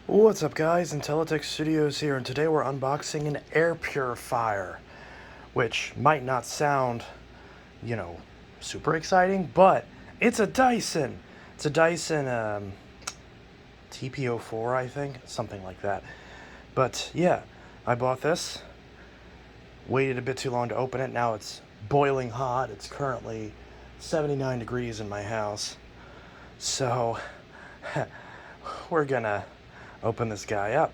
What's up guys, Intelitech Studios here, and today we're unboxing an air purifier, which might not sound, super exciting, but it's a Dyson. It's a Dyson TP4A, I think, something like that. But yeah, I bought this, waited a bit too long to open it, now it's boiling hot. It's currently 79 degrees in my house, so we're gonna open this guy up.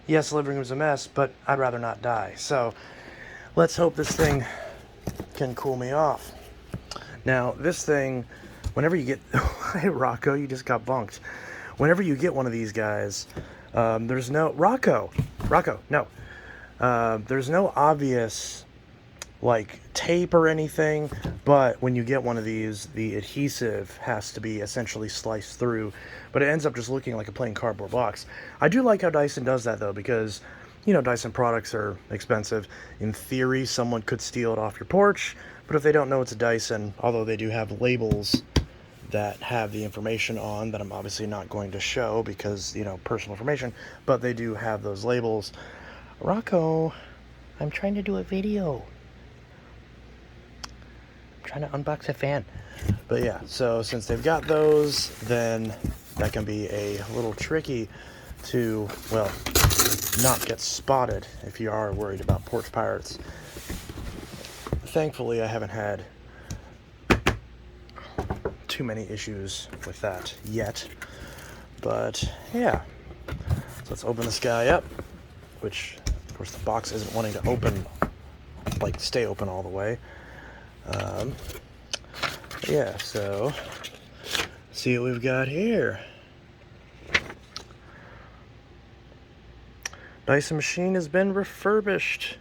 Yes, the living room's a mess, but I'd rather not die. So let's hope this thing can cool me off. Now, this thing, whenever you get... Hey, Rocco, you just got bunked. Whenever you get one of these guys, there's no... Rocco, no. There's no obvious, tape or anything, but when you get one of these, the adhesive has to be essentially sliced through, but it ends up just looking like a plain cardboard box. I do like how Dyson does that, though, because, Dyson products are expensive. In theory, someone could steal it off your porch, but if they don't know it's a Dyson, although they do have labels that have the information on that I'm obviously not going to show because, personal information, but they do have those labels. Rocco, I'm trying to do a video. Trying to unbox a fan. But yeah, so since they've got those, then that can be a little tricky to, well, not get spotted if you are worried about porch pirates. Thankfully, I haven't had too many issues with that yet. But yeah, so let's open this guy up, which of course the box isn't wanting to open, stay open all the way. Yeah, so see what we've got here. Dyson machine has been refurbished.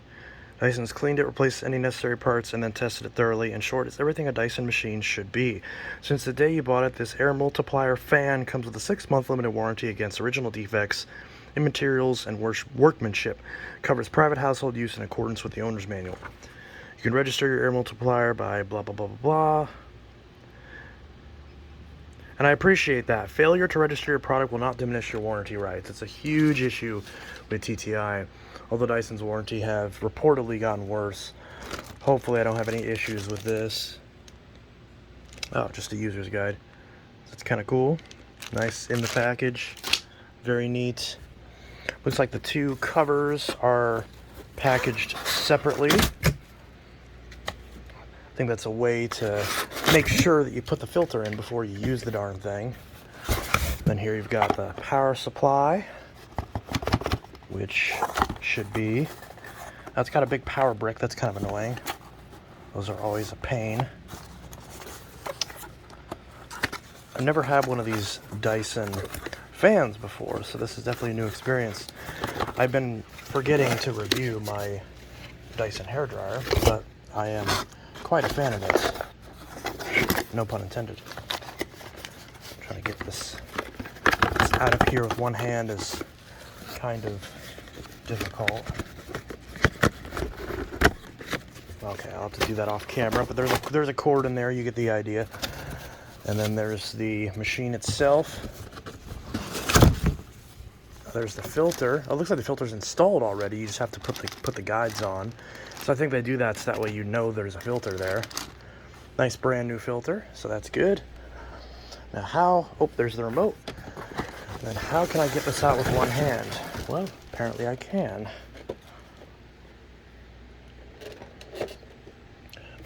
Dyson's cleaned it, replaced any necessary parts, and then tested it thoroughly. In short, it's everything a Dyson machine should be. Since the day you bought it, this air multiplier fan comes with a 6-month limited warranty against original defects in materials and workmanship. Covers private household use in accordance with the owner's manual. You can register your air multiplier by blah, blah, blah, blah, blah. And I appreciate that. Failure to register your product will not diminish your warranty rights. It's a huge issue with TTI. Although Dyson's warranty have reportedly gotten worse. Hopefully I don't have any issues with this. Oh, just a user's guide. That's kind of cool. Nice in the package. Very neat. Looks like the two covers are packaged separately. I think that's a way to make sure that you put the filter in before you use the darn thing. Then here you've got the power supply, which should be... That's got a big power brick. That's kind of annoying. Those are always a pain. I've never had one of these Dyson fans before, so this is definitely a new experience. I've been forgetting to review my Dyson hairdryer, but I am quite a fan of it. No pun intended. I'm trying to get this out of here with one hand is kind of difficult. Okay, I'll have to do that off camera, but there's a cord in there, you get the idea. And then there's the machine itself. There's the filter. Oh, it looks like the filter's installed already. You just have to put the guides on. So I think they do that so that way you know there's a filter there. Nice brand new filter, so that's good. Now how... Oh, there's the remote. Then how can I get this out with one hand? Well, apparently I can.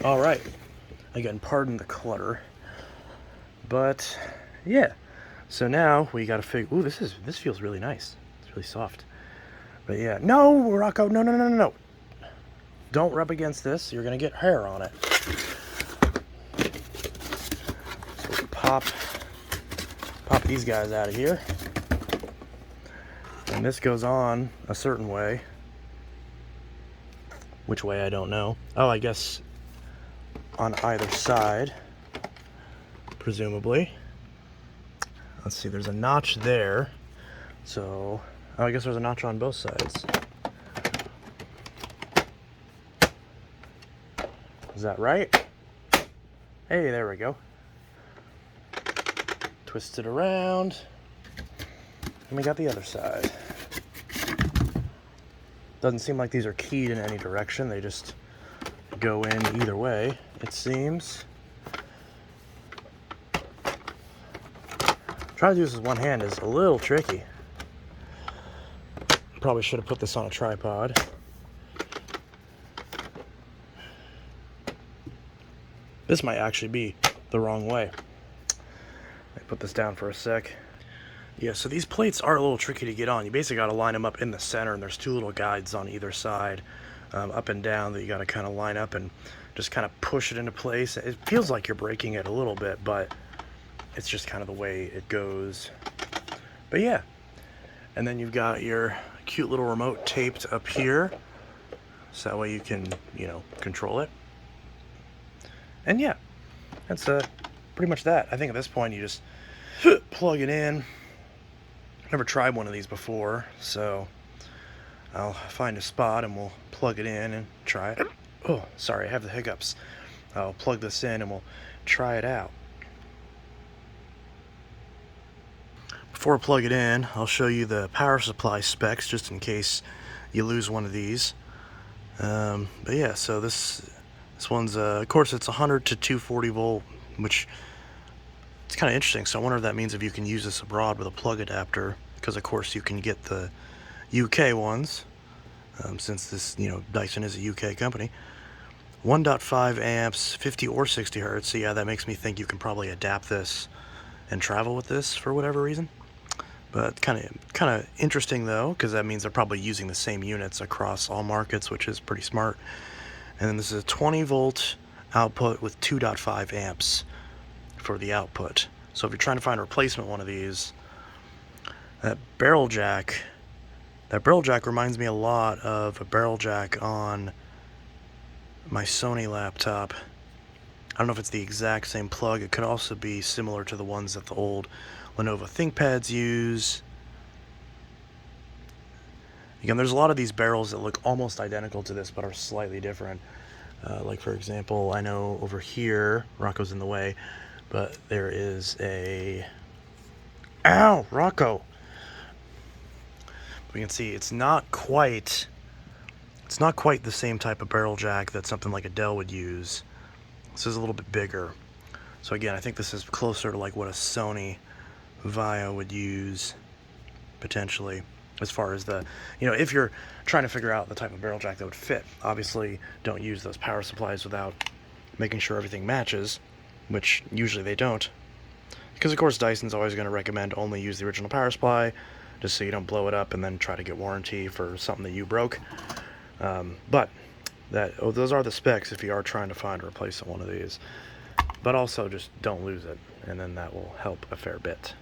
Alright. Again, pardon the clutter. But, yeah. So now we gotta figure... Ooh, this feels really nice. It's really soft. But yeah. No, Rocco, no. Don't rub against this. You're gonna get hair on it. So pop these guys out of here. And this goes on a certain way. Which way, I don't know. Oh, I guess on either side, presumably. Let's see, there's a notch there. So, oh, I guess there's a notch on both sides. Is that right? Hey, there we go. Twist it around. And we got the other side. Doesn't seem like these are keyed in any direction. They just go in either way, it seems. Trying to do this with one hand is a little tricky. Probably should have put this on a tripod. This might actually be the wrong way. Let me put this down for a sec. Yeah, so these plates are a little tricky to get on. You basically got to line them up in the center, and there's two little guides on either side, up and down, that you got to kind of line up and just kind of push it into place. It feels like you're breaking it a little bit, but it's just kind of the way it goes. But yeah, and then you've got your cute little remote taped up here, so that way you can, you know, control it. And yeah, that's pretty much that. I think at this point you just plug it in. Never tried one of these before, so I'll find a spot and we'll plug it in and try it. Oh, sorry, I have the hiccups. I'll plug this in and we'll try it out. Before I plug it in, I'll show you the power supply specs just in case you lose one of these. But yeah, so this one's, of course, it's 100 to 240 volt, which it's kind of interesting. So I wonder if that means if you can use this abroad with a plug adapter, because of course you can get the UK ones, since this, you know, Dyson is a UK company. 1.5 amps, 50 or 60 hertz. So yeah, that makes me think you can probably adapt this and travel with this for whatever reason. But kind of interesting though, because that means they're probably using the same units across all markets, which is pretty smart. And then this is a 20 volt output with 2.5 amps for the output. So if you're trying to find a replacement one of these, that barrel jack reminds me a lot of a barrel jack on my Sony laptop. I don't know if it's the exact same plug. It could also be similar to the ones that the old Lenovo ThinkPads use. Again, there's a lot of these barrels that look almost identical to this but are slightly different. Like for example, I know over here, Rocco's in the way, but there is a... Ow! Rocco! We can see it's not quite the same type of barrel jack that something like a Dell would use. This is a little bit bigger. So again, I think this is closer to like what a Sony Vaio would use, potentially, as far as the, you know, if you're trying to figure out the type of barrel jack that would fit. Obviously, don't use those power supplies without making sure everything matches, which usually they don't. Because of course Dyson's always going to recommend only use the original power supply, just so you don't blow it up and then try to get warranty for something that you broke. But those are the specs if you are trying to find a replacement one of these. But also just don't lose it, and then that will help a fair bit.